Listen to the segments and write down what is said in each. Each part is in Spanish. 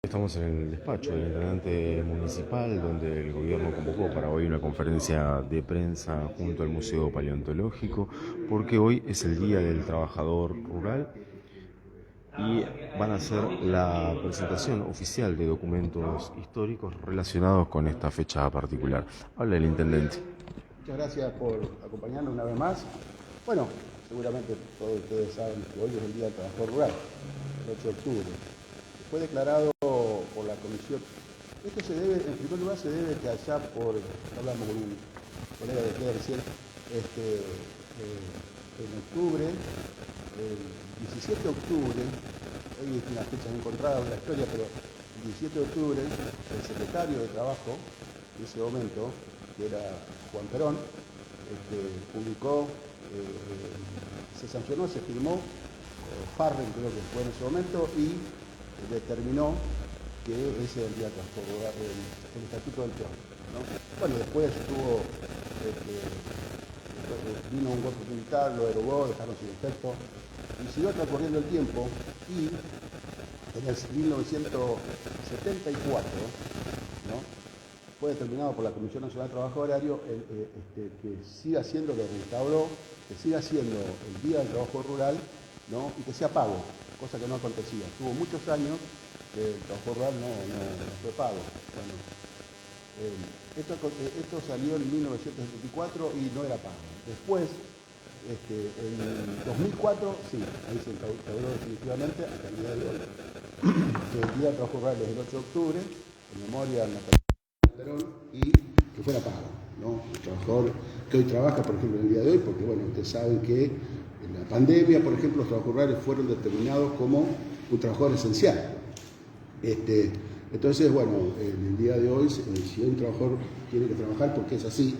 Estamos en el despacho del intendente municipal, donde el gobierno convocó para hoy una conferencia de prensa junto al Museo Paleontológico, porque hoy es el Día del Trabajador Rural y van a hacer la presentación oficial de documentos históricos relacionados con esta fecha particular. Habla el intendente. Muchas gracias por acompañarnos una vez más. Bueno, seguramente todos ustedes saben que hoy es el Día del Trabajador Rural, el 8 de octubre. Fue declarado por la comisión. Esto se debe, en primer lugar, se debe que allá por, hablamos con un colega de ustedes recién, en octubre, el 17 de octubre, hoy es una fecha encontrada en la historia, pero el 17 de octubre, el secretario de Trabajo, en ese momento, que era Juan Perón, publicó, se sancionó, se firmó, Farren creo que fue en ese momento, y determinó que ese es el día el Estatuto del Peón, ¿no? Bueno, después vino un golpe militar, lo derogó, dejaron sin efecto, y siguió transcurriendo el tiempo, y en el 1974, ¿no?, fue determinado por la Comisión Nacional de Trabajo Horario que siga siendo, que reinstauró, que siga siendo el Día del Trabajo Rural, ¿no?, y que sea pago, cosa que no acontecía. Tuvo muchos años que el trabajo rural no fue pago. Bueno, esto salió en 1974 y no era pago. Después, en 2004, sí, ahí se instauró definitivamente hasta el día de hoy. El Día del Trabajo Rural es el 8 de octubre, en memoria al Perón, y que fuera pago, ¿no? El trabajador que hoy trabaja, por ejemplo, en el día de hoy, porque bueno, ustedes saben que en la pandemia, por ejemplo, los trabajadores rurales fueron determinados como un trabajador esencial. Entonces, bueno, en el día de hoy, si un trabajador tiene que trabajar porque es así,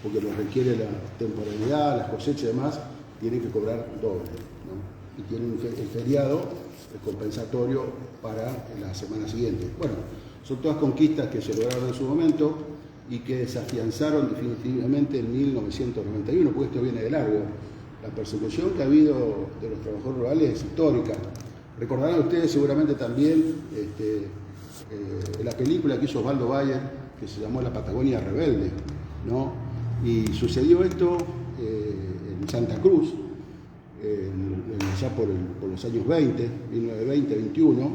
porque lo requiere la temporalidad, las cosechas y demás, tiene que cobrar doble, ¿no? Y tienen el feriado compensatorio para la semana siguiente. Bueno, son todas conquistas que se lograron en su momento y que se afianzaron definitivamente en 1991, porque esto viene de largo. La persecución que ha habido de los trabajadores rurales es histórica. Recordarán ustedes seguramente también la película que hizo Osvaldo Bayer, que se llamó La Patagonia Rebelde, ¿no? Y sucedió esto en Santa Cruz, ya por los años 20, 1920, 21,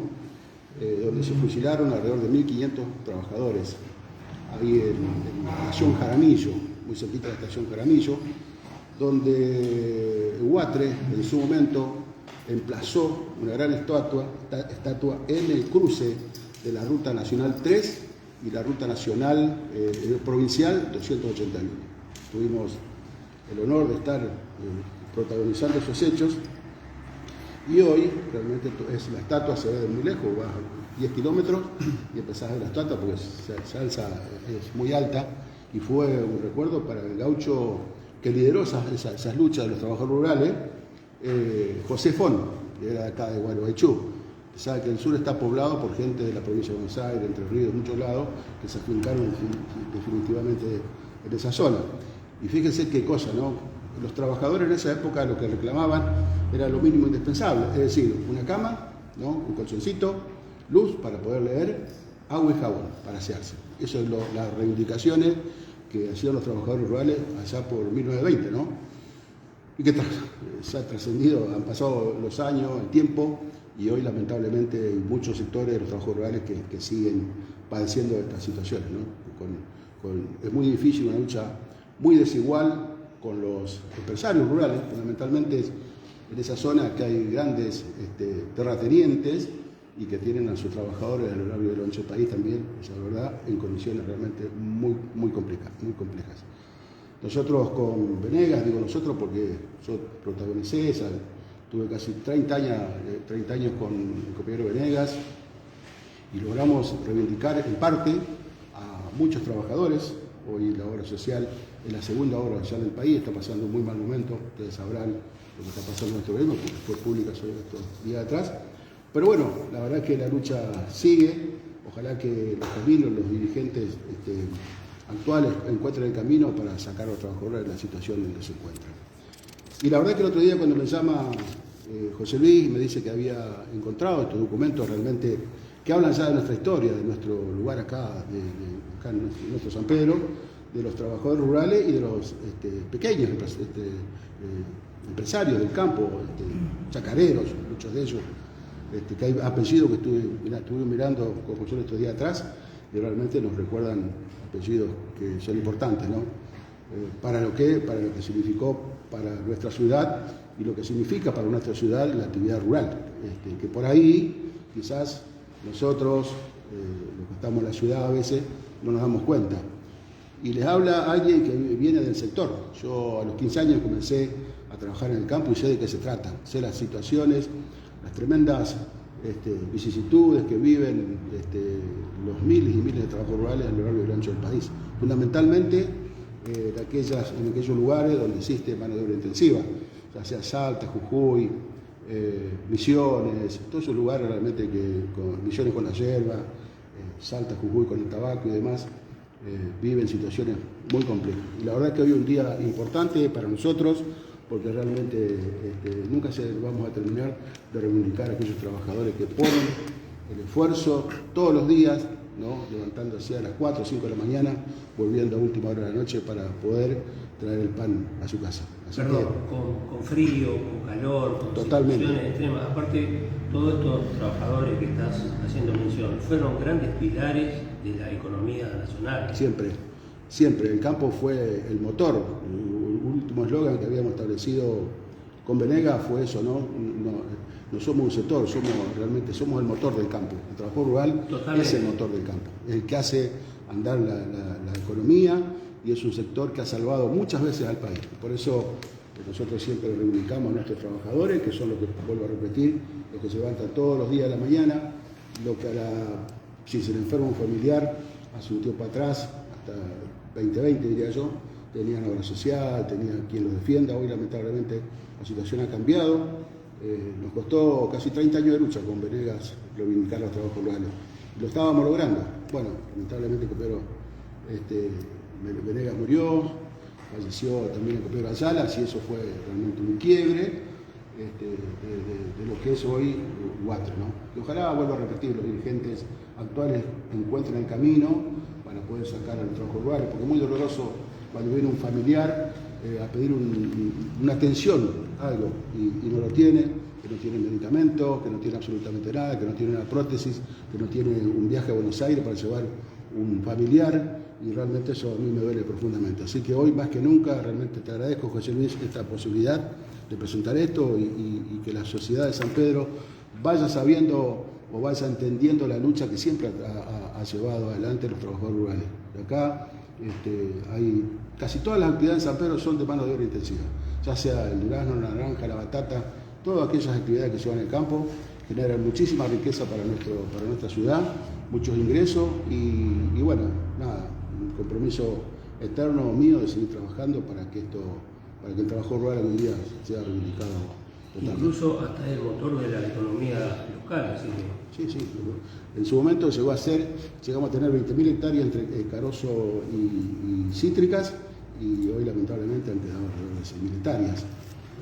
donde se fusilaron alrededor de 1.500 trabajadores, ahí en la estación Jaramillo, muy cerquita de la estación Jaramillo, donde Huatre en su momento emplazó una gran estatua en el cruce de la Ruta Nacional 3 y la Ruta Nacional Provincial 281. Tuvimos el honor de estar protagonizando esos hechos y hoy realmente la estatua se ve de muy lejos, va a 10 kilómetros y empezás a ver la estatua porque se alza, es muy alta, y fue un recuerdo para el gaucho que lideró esas luchas de los trabajadores rurales, José Fon, que era de acá de Gualeguaychú. Sabe que el sur está poblado por gente de la provincia de Buenos Aires, Entre Ríos, de muchos lados, que se afincaron definitivamente en esa zona. Y fíjense qué cosa, ¿no? Los trabajadores en esa época lo que reclamaban era lo mínimo indispensable, es decir, una cama, ¿no?, un colchoncito, luz para poder leer, agua y jabón para asearse. Eso es las reivindicaciones que hacían los trabajadores rurales allá por 1920, ¿no? Y que se ha trascendido, han pasado los años, el tiempo, y hoy lamentablemente hay muchos sectores de los trabajadores rurales que siguen padeciendo estas situaciones, ¿no? Es muy difícil, una lucha muy desigual con los empresarios rurales, fundamentalmente en esa zona que hay grandes terratenientes y que tienen a sus trabajadores a lo largo del ancho del país también, esa es verdad, en condiciones realmente muy complicadas. Nosotros con Venegas, digo nosotros porque yo protagonicé tuve casi 30 años con el compañero Venegas y logramos reivindicar en parte a muchos trabajadores. Hoy la obra social es la segunda obra social del país, está pasando un muy mal momento, ustedes sabrán lo que está pasando en nuestro gobierno, porque fue pública sobre estos días atrás. Pero bueno, la verdad es que la lucha sigue, ojalá que los caminos, los dirigentes actuales encuentren el camino para sacar a los trabajadores de la situación en que se encuentran. Y la verdad es que el otro día cuando me llama José Luis y me dice que había encontrado estos documentos realmente que hablan ya de nuestra historia, de nuestro lugar acá, acá en nuestro San Pedro, de los trabajadores rurales y de los pequeños empresarios del campo, chacareros, muchos de ellos, que hay apellidos que estuve mirando como yo estos días atrás, y realmente nos recuerdan apellidos que son importantes, ¿no? Para lo que significó para nuestra ciudad y lo que significa para nuestra ciudad la actividad rural, que por ahí quizás nosotros, los que estamos en la ciudad a veces, no nos damos cuenta. Y les habla alguien que viene del sector. Yo a los 15 años comencé a trabajar en el campo y sé de qué se trata. Sé las situaciones, las tremendas vicisitudes que viven los miles y miles de trabajadores rurales a lo largo y ancho del país. Fundamentalmente en aquellos lugares donde existe mano de obra intensiva, ya sea Salta, Jujuy, Misiones, todos esos lugares realmente Misiones con la yerba, Salta, Jujuy con el tabaco y demás, viven situaciones muy complejas. Y la verdad es que hoy es un día importante para nosotros, porque realmente nunca vamos a terminar de reivindicar a aquellos trabajadores que ponen el esfuerzo todos los días, ¿no? Levantándose a las 4 o 5 de la mañana, volviendo a última hora de la noche para poder traer el pan a su casa. Así con frío, con calor, con totalmente. Situaciones extremas. Aparte, todos estos trabajadores que estás haciendo mención fueron grandes pilares de la economía nacional. Siempre. El campo fue el motor. El último eslogan que habíamos establecido con Venegas fue eso, ¿no? No somos un sector, somos el motor del campo. El trabajo rural es el motor del campo, es el que hace andar la economía y es un sector que ha salvado muchas veces al país. Por eso nosotros siempre reivindicamos a nuestros trabajadores, que son los que, vuelvo a repetir, los que se levantan todos los días de la mañana, lo que si se le enferma un familiar, hace un tiempo atrás, hasta 2020 diría yo, tenían obra social, tenían quien los defienda. Hoy lamentablemente la situación ha cambiado. Nos costó casi 30 años de lucha con Venegas reivindicar los trabajos rurales. Lo estábamos logrando. Bueno, lamentablemente Venegas murió, falleció también el copiero Ayala, y eso fue realmente un quiebre de lo que es hoy Huatro, ¿no? Y ojalá, vuelvo a repetir, los dirigentes actuales encuentren el camino para poder sacar a los trabajos rurales, porque es muy doloroso cuando viene un familiar a pedir una atención, algo, y no lo tiene, que no tiene medicamentos, que no tiene absolutamente nada, que no tiene una prótesis, que no tiene un viaje a Buenos Aires para llevar un familiar, y realmente eso a mí me duele profundamente. Así que hoy más que nunca realmente te agradezco, José Luis, esta posibilidad de presentar esto y que la sociedad de San Pedro vaya sabiendo o vaya entendiendo la lucha que siempre ha llevado adelante los trabajadores rurales. De acá hay casi todas las actividades en San Pedro son de mano de obra intensiva, ya sea el durazno, la naranja, la batata, todas aquellas actividades que se van en el campo generan muchísima riqueza para nuestra ciudad, muchos ingresos y bueno, nada, un compromiso eterno mío de seguir trabajando para que el trabajo rural algún día sea reivindicado totalmente. Incluso hasta el motor de la economía local, así que... Sí. En su momento llegamos a tener 20.000 hectáreas entre carozo y cítricas, y hoy lamentablemente han quedado alrededor de 6.000 hectáreas.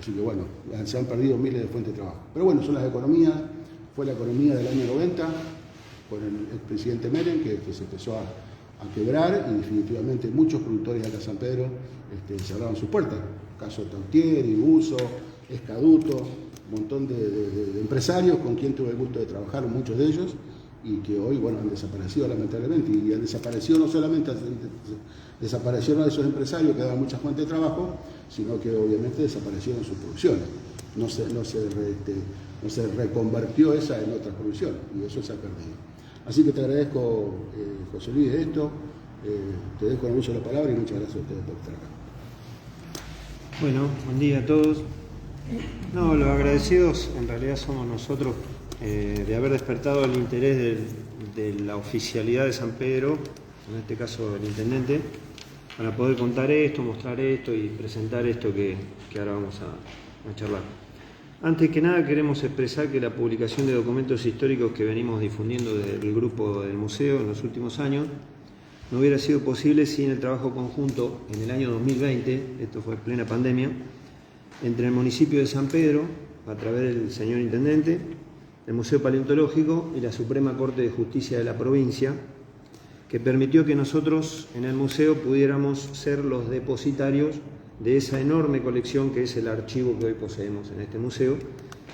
Así que bueno, se han perdido miles de fuentes de trabajo. Pero bueno, son las economías, fue la economía del año 90, con el expresidente Menem, que se empezó a quebrar, y definitivamente muchos productores de acá San Pedro cerraron sus puertas. Caso Tautieri, Buzo, Escaduto, un montón de empresarios con quien tuve el gusto de trabajar, muchos de ellos, y que hoy, bueno, han desaparecido lamentablemente, y han desaparecido no solamente desaparecieron a esos empresarios que daban muchas fuentes de trabajo, sino que obviamente desaparecieron sus producciones. No se reconvertió esa en otras producciones, y eso se ha perdido. Así que te agradezco, José Luis, de esto, te dejo con el uso de la palabra y muchas gracias a ustedes por estar acá. Bueno, buen día a todos. No, los agradecidos en realidad somos nosotros de haber despertado el interés de la oficialidad de San Pedro, en este caso el intendente, para poder contar esto, mostrar esto y presentar esto que ahora vamos a charlar. Antes que nada queremos expresar que la publicación de documentos históricos que venimos difundiendo del grupo del museo en los últimos años no hubiera sido posible sin el trabajo conjunto en el año 2020, esto fue plena pandemia, entre el municipio de San Pedro, a través del señor intendente, el Museo Paleontológico y la Suprema Corte de Justicia de la provincia, que permitió que nosotros en el museo pudiéramos ser los depositarios de esa enorme colección que es el archivo que hoy poseemos en este museo,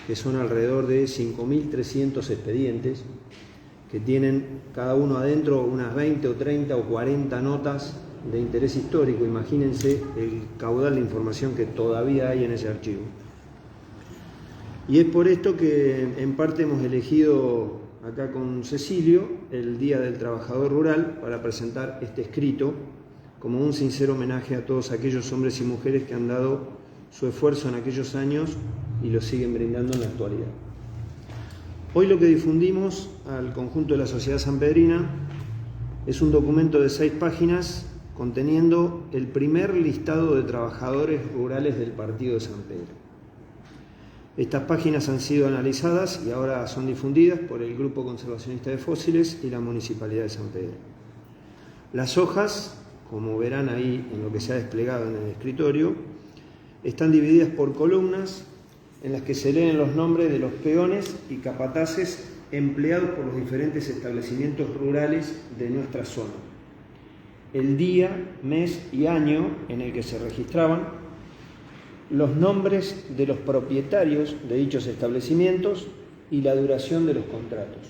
que son alrededor de 5.300 expedientes, que tienen cada uno adentro unas 20 o 30 o 40 notas de interés histórico. Imagínense el caudal de información que todavía hay en ese archivo. Y es por esto que en parte hemos elegido acá con Cecilio el Día del Trabajador Rural para presentar este escrito como un sincero homenaje a todos aquellos hombres y mujeres que han dado su esfuerzo en aquellos años y lo siguen brindando en la actualidad. Hoy lo que difundimos al conjunto de la sociedad sanpedrina es un documento de 6 páginas conteniendo el primer listado de trabajadores rurales del partido de San Pedro. Estas páginas han sido analizadas y ahora son difundidas por el Grupo Conservacionista de Fósiles y la Municipalidad de San Pedro. Las hojas, como verán ahí en lo que se ha desplegado en el escritorio, están divididas por columnas en las que se leen los nombres de los peones y capataces empleados por los diferentes establecimientos rurales de nuestra zona, el día, mes y año en el que se registraban, los nombres de los propietarios de dichos establecimientos y la duración de los contratos.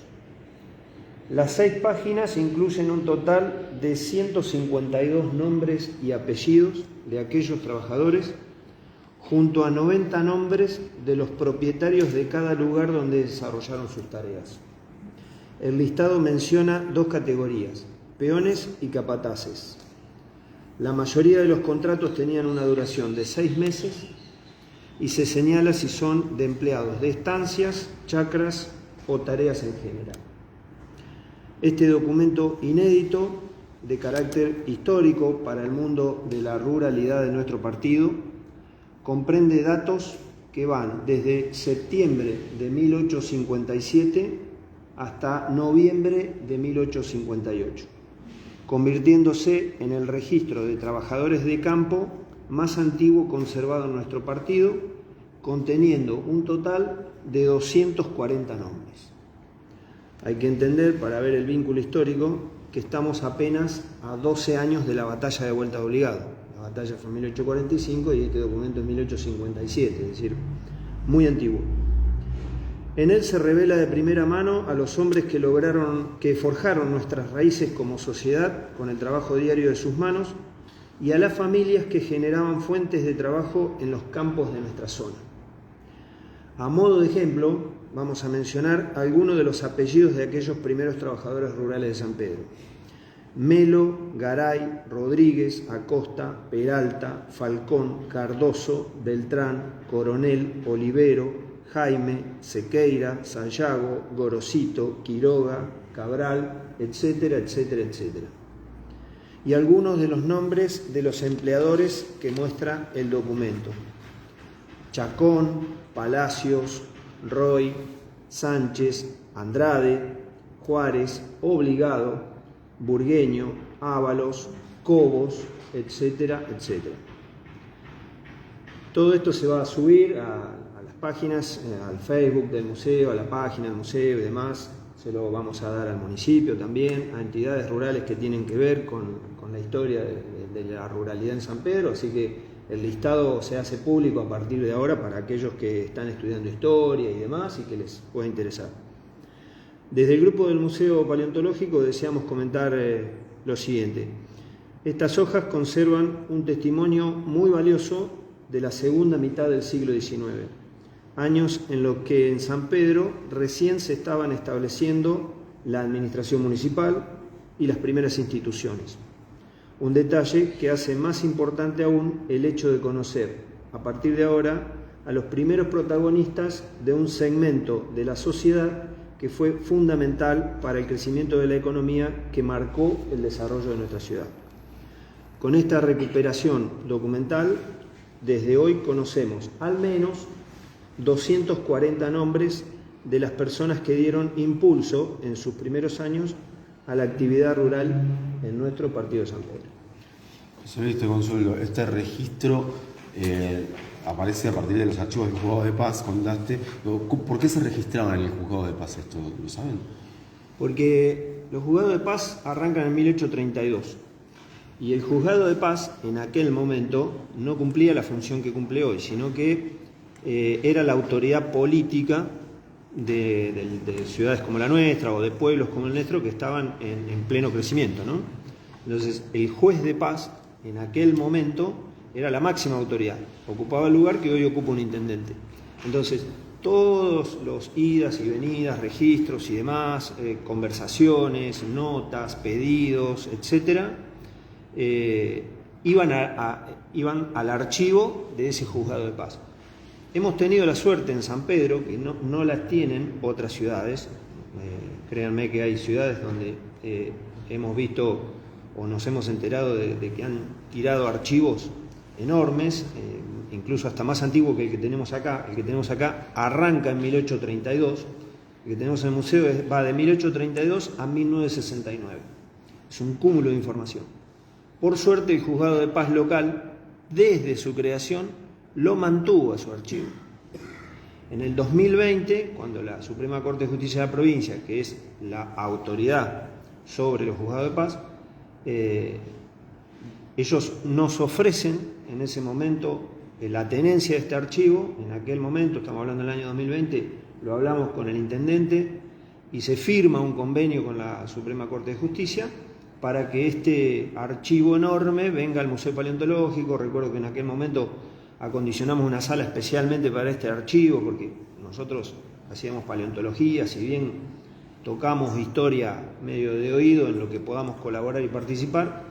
Las 6 páginas incluyen un total de 152 nombres y apellidos de aquellos trabajadores, junto a 90 nombres de los propietarios de cada lugar donde desarrollaron sus tareas. El listado menciona 2 categorías, peones y capataces. La mayoría de los contratos tenían una duración de 6 meses y se señala si son de empleados de estancias, chacras o tareas en general. Este documento inédito, de carácter histórico para el mundo de la ruralidad de nuestro partido, comprende datos que van desde septiembre de 1857 hasta noviembre de 1858, convirtiéndose en el registro de trabajadores de campo más antiguo conservado en nuestro partido, conteniendo un total de 240 nombres. Hay que entender, para ver el vínculo histórico, que estamos apenas a 12 años de la batalla de Vuelta de Obligado. La batalla fue en 1845 y este documento es 1857, es decir, muy antiguo. En él se revela de primera mano a los hombres que forjaron nuestras raíces como sociedad con el trabajo diario de sus manos y a las familias que generaban fuentes de trabajo en los campos de nuestra zona. A modo de ejemplo, vamos a mencionar algunos de los apellidos de aquellos primeros trabajadores rurales de San Pedro: Melo, Garay, Rodríguez, Acosta, Peralta, Falcón, Cardoso, Beltrán, Coronel, Olivero, Jaime, Sequeira, Sayago, Gorosito, Quiroga, Cabral, etcétera, etcétera, etcétera. Y algunos de los nombres de los empleadores que muestra el documento: Chacón, Palacios, Roy, Sánchez, Andrade, Juárez, Obligado, Burgueño, Ábalos, Cobos, etcétera, etcétera. Todo esto se va a subir a las páginas, al Facebook del museo, a la página del museo y demás. Se lo vamos a dar al municipio también, a entidades rurales que tienen que ver con la historia de la ruralidad en San Pedro, así que el listado se hace público a partir de ahora para aquellos que están estudiando historia y demás y que les pueda interesar. Desde el grupo del Museo Paleontológico deseamos comentar lo siguiente. Estas hojas conservan un testimonio muy valioso de la segunda mitad del siglo XIX, años en los que en San Pedro recién se estaban estableciendo la administración municipal y las primeras instituciones. Un detalle que hace más importante aún el hecho de conocer, a partir de ahora, a los primeros protagonistas de un segmento de la sociedad que fue fundamental para el crecimiento de la economía que marcó el desarrollo de nuestra ciudad. Con esta recuperación documental, desde hoy conocemos al menos 240 nombres de las personas que dieron impulso en sus primeros años a la actividad rural en nuestro partido de San Pedro. Señor Consuelo, este registro aparece a partir de los archivos del juzgado de paz. Contaste, ¿por qué se registraban en el juzgado de paz esto? ¿Lo saben? Porque los juzgados de paz arrancan en 1832 y el juzgado de paz en aquel momento no cumplía la función que cumple hoy, sino que era la autoridad política de ciudades como la nuestra o de pueblos como el nuestro que estaban en pleno crecimiento, ¿no? Entonces el juez de paz en aquel momento era la máxima autoridad, ocupaba el lugar que hoy ocupa un intendente. Entonces todos los idas y venidas, registros y demás, conversaciones, notas, pedidos, etcétera, iban al archivo de ese juzgado de paz. Hemos tenido la suerte en San Pedro, que no la tienen otras ciudades. Créanme que hay ciudades donde hemos visto o nos hemos enterado de que han tirado archivos enormes, incluso hasta más antiguo que el que tenemos acá. El que tenemos acá arranca en 1832, el que tenemos en el museo va de 1832 a 1969. Es un cúmulo de información. Por suerte el juzgado de paz local, desde su creación, lo mantuvo a su archivo. En el 2020, cuando la Suprema Corte de Justicia de la provincia, que es la autoridad sobre los juzgados de paz, ellos nos ofrecen en ese momento la tenencia de este archivo. En aquel momento, estamos hablando del año 2020, lo hablamos con el intendente y se firma un convenio con la Suprema Corte de Justicia para que este archivo enorme venga al Museo Paleontológico. Recuerdo que en aquel momento acondicionamos una sala especialmente para este archivo, porque nosotros hacíamos paleontología, si bien tocamos historia medio de oído en lo que podamos colaborar y participar,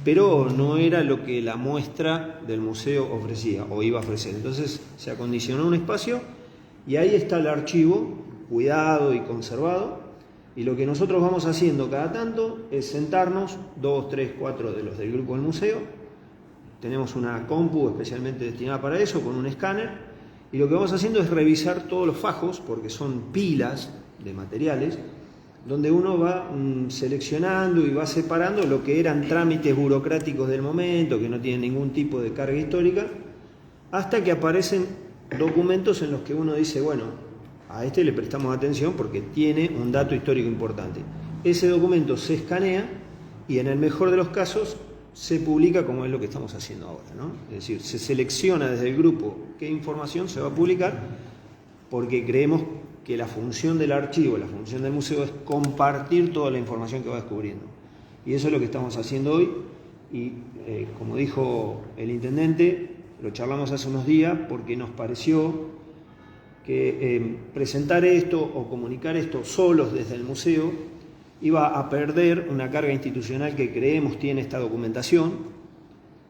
pero no era lo que la muestra del museo ofrecía o iba a ofrecer. Entonces se acondicionó un espacio y ahí está el archivo, cuidado y conservado, y lo que nosotros vamos haciendo cada tanto es sentarnos, 2, 3, 4 de los del grupo del museo. Tenemos una compu especialmente destinada para eso, con un escáner, y lo que vamos haciendo es revisar todos los fajos, porque son pilas de materiales, donde uno va seleccionando y va separando lo que eran trámites burocráticos del momento, que no tienen ningún tipo de carga histórica, hasta que aparecen documentos en los que uno dice, bueno, a este le prestamos atención porque tiene un dato histórico importante. Ese documento se escanea y en el mejor de los casos se publica, como es lo que estamos haciendo ahora, ¿no? Es decir, se selecciona desde el grupo qué información se va a publicar, porque creemos que la función del archivo, la función del museo es compartir toda la información que va descubriendo. Y eso es lo que estamos haciendo hoy. Y como dijo el intendente, lo charlamos hace unos días porque nos pareció que presentar esto o comunicar esto solos desde el museo iba a perder una carga institucional que creemos tiene esta documentación.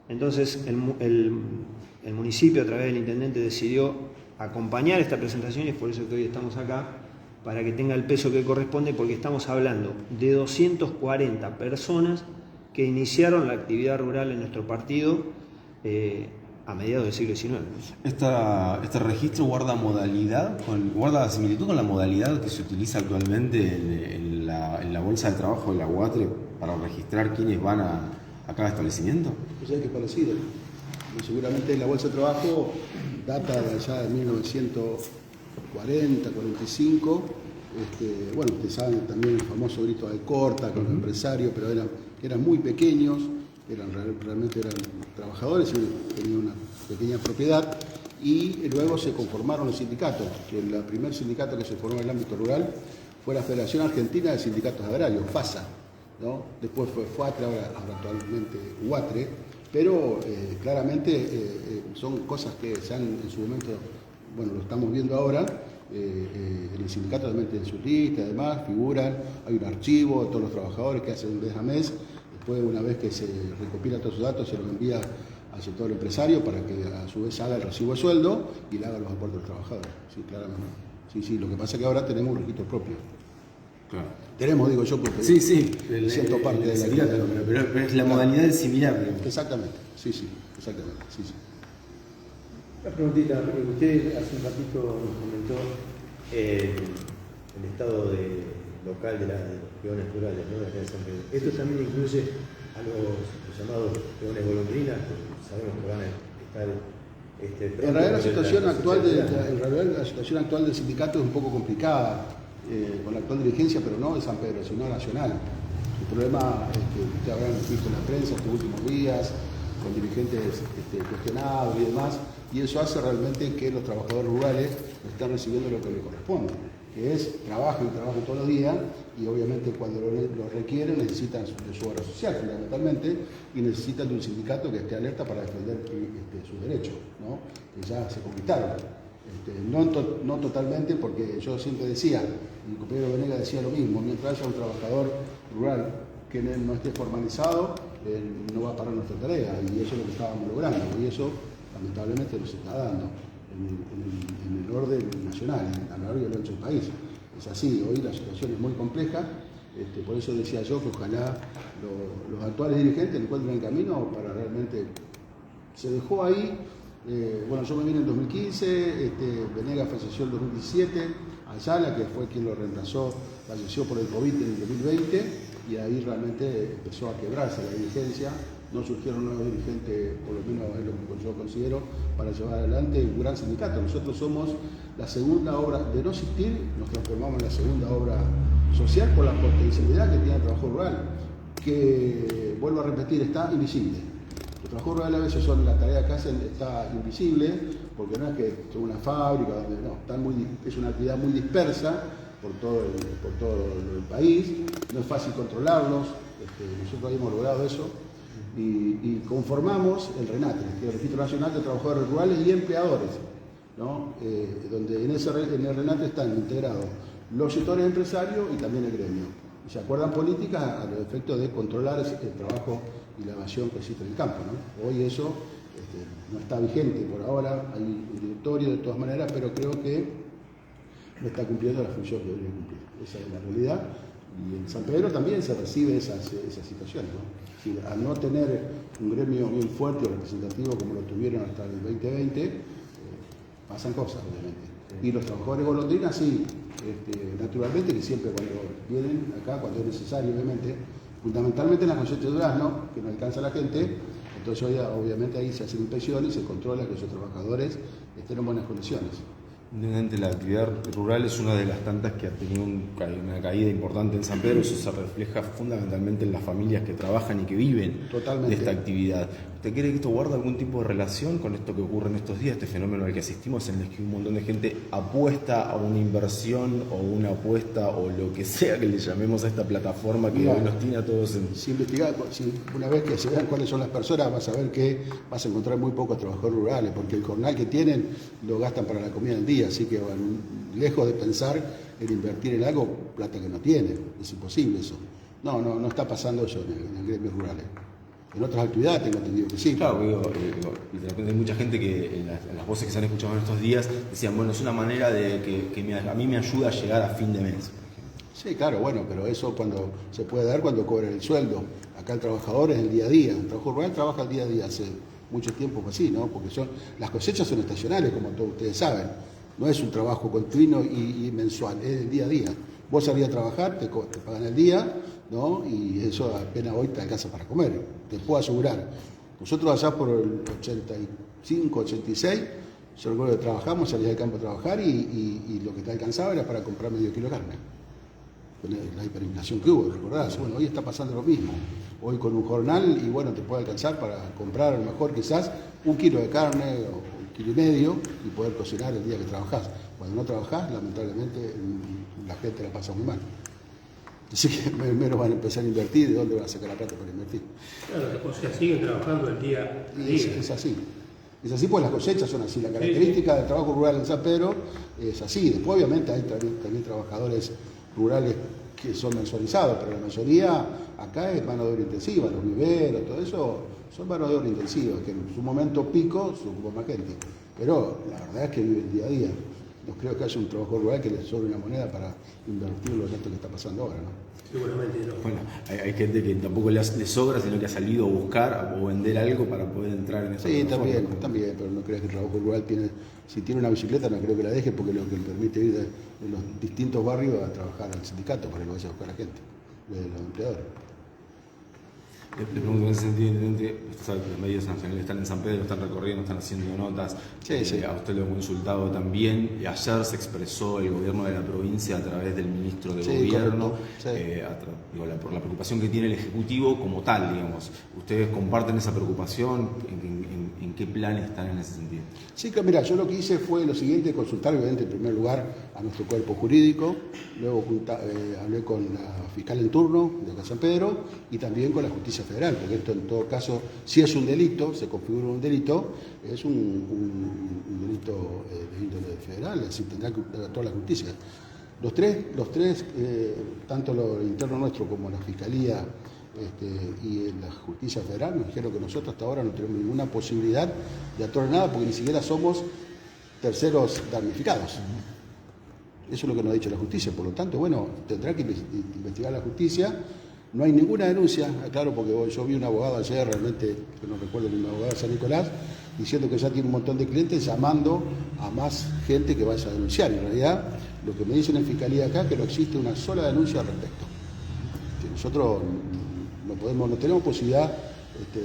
Entonces el municipio, a través del intendente, decidió acompañar esta presentación, y es por eso que hoy estamos acá, para que tenga el peso que corresponde, porque estamos hablando de 240 personas que iniciaron la actividad rural en nuestro partido a mediados del siglo XIX. ¿Este registro guarda similitud con la modalidad que se utiliza actualmente en la bolsa de trabajo de la UATRE para registrar quiénes van a cada establecimiento? Pues es que es parecido. Seguramente la bolsa de trabajo data de allá de 1940, 45. Bueno, ustedes saben también el famoso grito de Corta con los empresarios, pero eran muy pequeños, realmente eran trabajadores y tenían una pequeña propiedad, y luego se conformaron los sindicatos, que el primer sindicato que se formó en el ámbito rural fue la Federación Argentina de Sindicatos Agrarios, FASA, ¿no? Después fue FUATRE, ahora actualmente UATRE, pero claramente son cosas que se han en su momento, bueno, lo estamos viendo ahora. En el sindicato también tienen sus listas, además figuran, hay un archivo de todos los trabajadores que hacen un mes a mes. Después, una vez que se recopila todos sus datos, se los envía al sector empresario para que a su vez haga el recibo de sueldo y le haga los aportes a los trabajadores. Sí, claramente. Sí, lo que pasa es que ahora tenemos un registro propio. Claro. Tenemos, digo yo, porque siento parte de la actividad. Pero es la modalidad es similar. Exactamente, sí, exactamente, sí. Una preguntita, usted hace un ratito nos comentó el estado local de los peones rurales, ¿no? De San Pedro. Esto también incluye a los llamados peones golondrinas, que sabemos que van a estar En realidad la situación actual del sindicato es un poco complicada con la actual dirigencia, pero no de San Pedro, sino nacional. El problema que ustedes habrán visto en la prensa estos últimos días, con dirigentes cuestionados y demás, y eso hace realmente que los trabajadores rurales están recibiendo lo que les corresponde, que es trabajan todos los días, y obviamente cuando lo requieren necesitan de su obra social fundamentalmente, y necesitan de un sindicato que esté alerta para defender sus derechos, ¿no? Que ya se conquistaron. No totalmente, porque yo siempre decía, mi compañero Venegas decía lo mismo, mientras haya un trabajador rural que no esté formalizado, no va a parar nuestra tarea, y eso es lo que estábamos logrando, y eso lamentablemente no se está dando en el orden nacional, a lo largo y ancho del país. Es así, hoy la situación es muy compleja, por eso decía yo que ojalá los actuales dirigentes encuentren el camino para realmente... Se dejó ahí, bueno, yo me vine en 2015, Venegas falleció en 2017, Ayala, que fue quien lo reemplazó, falleció por el COVID en el 2020, y ahí realmente empezó a quebrarse la dirigencia, no surgieron nuevos dirigentes, por lo menos es lo que yo considero, para llevar adelante un gran sindicato. Nosotros somos la segunda obra, de no existir, nos transformamos en la segunda obra social por la potencialidad que tiene el trabajo rural, que, vuelvo a repetir, está invisible. Los trabajos rurales a veces son la tarea que hacen, está invisible, porque no es que es una fábrica, donde no, es una actividad muy dispersa por todo el país, no es fácil controlarlos, nosotros hemos logrado eso, y conformamos el RENATRE, que es el Registro Nacional de Trabajadores Rurales y Empleadores, ¿no? Donde en el RENATRE están integrados los sectores empresarios y también el gremio. Y se acuerdan políticas a los efectos de controlar el trabajo y la evasión que existe en el campo, ¿no? Hoy eso no está vigente por ahora, hay un directorio de todas maneras, pero creo que no está cumpliendo la función que debería cumplir. Esa es la realidad. Y en San Pedro también se recibe esa situación, ¿no? Es decir, al no tener un gremio bien fuerte o representativo como lo tuvieron hasta el 2020, pasan cosas, obviamente. Y los trabajadores golondrinas, sí, naturalmente, que siempre cuando vienen acá, cuando es necesario, obviamente, fundamentalmente en la cosecha de durazno, que no alcanza la gente, entonces obviamente ahí se hacen inspecciones y se controla que esos trabajadores estén en buenas condiciones. Evidentemente la actividad rural es una de las tantas que ha tenido una caída importante en San Pedro. Eso se refleja fundamentalmente en las familias que trabajan y que viven de esta actividad. ¿Usted cree que esto guarda algún tipo de relación con esto que ocurre en estos días, este fenómeno al que asistimos, en el que un montón de gente apuesta a una inversión o una apuesta o lo que sea que le llamemos a esta plataforma que hoy nos tiene a todos en... Si investigar, una vez que se vean cuáles son las personas, vas a ver que vas a encontrar muy pocos trabajadores rurales, porque el jornal que tienen lo gastan para la comida del día, así que bueno, lejos de pensar en invertir en algo, plata que no tienen, es imposible eso. No está pasando eso en el gremio rurales. En otras actividades tengo entendido que sí. Claro, y de repente hay mucha gente que en las voces que se han escuchado en estos días decían, bueno, es una manera de que a mí me ayuda a llegar a fin de mes. Sí, claro, bueno, pero eso cuando se puede dar cuando cobran el sueldo. Acá el trabajador es el día a día. El trabajador rural trabaja el día a día, hace mucho tiempo así, ¿no? Porque las cosechas son estacionales, como todos ustedes saben. No es un trabajo continuo y mensual, es el día a día. Vos salís a trabajar, te pagan el día, ¿no? Y eso apenas hoy te alcanza para comer, te puedo asegurar. Nosotros allá por el 85, 86, yo recuerdo que trabajamos, salía del campo a trabajar y lo que te alcanzaba era para comprar medio kilo de carne. Con la hiperinflación que hubo, ¿recordás? Bueno, hoy está pasando lo mismo. Hoy con un jornal y bueno, te puede alcanzar para comprar a lo mejor quizás 1 kilo de carne o 1,5 kilos y poder cocinar el día que trabajás. Cuando no trabajás, lamentablemente la gente la pasa muy mal. Así que menos van a empezar a invertir, ¿de dónde van a sacar la plata para invertir? Claro, o sea, siguen trabajando el día a día. Es así. Es así, pues las cosechas son así. La característica del trabajo rural en San Pedro es así. Después, obviamente, hay también trabajadores rurales que son mensualizados, pero la mayoría acá es mano de obra intensiva. Los viveros, todo eso, son mano de obra intensiva, que en su momento pico se ocupa más gente. Pero la verdad es que viven día a día. No creo que haya un trabajo rural que les sobre una moneda para invertirlo en esto que está pasando ahora, ¿no? Seguramente no. Bueno, hay gente que tampoco le sobra, sino que ha salido a buscar o vender algo para poder entrar en esa plataforma. Sí, también, pero no creas que el trabajo rural si tiene una bicicleta no creo que la deje, porque es lo que le permite ir de los distintos barrios a trabajar al sindicato para que vaya a buscar a la gente, de los empleadores. Le pregunto en ese sentido, intendente, usted sabe que los medios nacionales están en San Pedro, están recorriendo, están haciendo notas. Sí. A usted lo he consultado también. Ayer se expresó el gobierno de la provincia a través del ministro de Gobierno, correcto, sí. por la preocupación que tiene el Ejecutivo como tal, digamos. ¿Ustedes comparten esa preocupación? ¿En qué plan están en ese sentido? Sí, que mira, yo lo que hice fue lo siguiente: consultar obviamente en primer lugar a nuestro cuerpo jurídico, luego hablé con la fiscal en turno de acá San Pedro y también con la justicia federal, porque esto en todo caso, si es un delito, se configura un delito, es un delito de índole federal, es decir, tendrá que actuar la justicia. Los tres, tanto lo interno nuestro como la fiscalía y la justicia federal, nos dijeron que nosotros hasta ahora no tenemos ninguna posibilidad de actuar nada porque ni siquiera somos terceros damnificados. Eso es lo que nos ha dicho la justicia, por lo tanto, bueno, tendrá que investigar la justicia. No hay ninguna denuncia, claro, porque yo vi un abogado ayer, realmente, que no recuerdo el abogado de San Nicolás, diciendo que ya tiene un montón de clientes, llamando a más gente que vaya a denunciar. En realidad, lo que me dicen en Fiscalía acá es que no existe una sola denuncia al respecto. Que nosotros no tenemos posibilidad,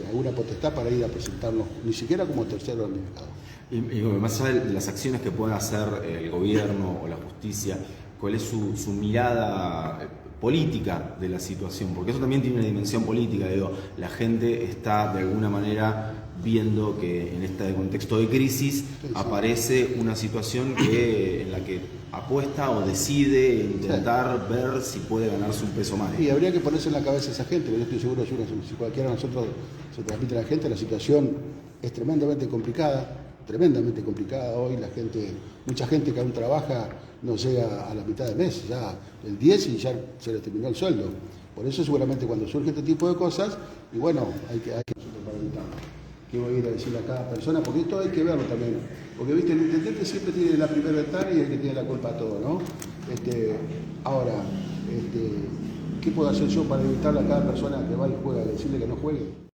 alguna potestad para ir a presentarnos, ni siquiera como tercero damnificado. Y más allá de las acciones que pueda hacer el gobierno o la justicia, ¿cuál es su mirada política de la situación? Porque eso también tiene una dimensión política. Digo, la gente está de alguna manera viendo que en este contexto de crisis aparece una situación en la que apuesta o decide intentar ver si puede ganarse un peso más. Y habría que ponerse en la cabeza a esa gente, porque yo estoy seguro que si cualquiera de nosotros se transmite a la gente, la situación es tremendamente complicada hoy. Mucha gente que aún trabaja no llega a la mitad del mes, ya el 10 y ya se le terminó el sueldo. Por eso seguramente cuando surge este tipo de cosas, y bueno, hay que nosotros para evitarlo. ¿Qué voy a ir a decirle a cada persona? Porque esto hay que verlo también. Porque viste, el intendente siempre tiene la primera ventana y es el que tiene la culpa a todo, ¿no? Ahora, ¿qué puedo hacer yo para evitarle a cada persona que va y juega, decirle que no juegue?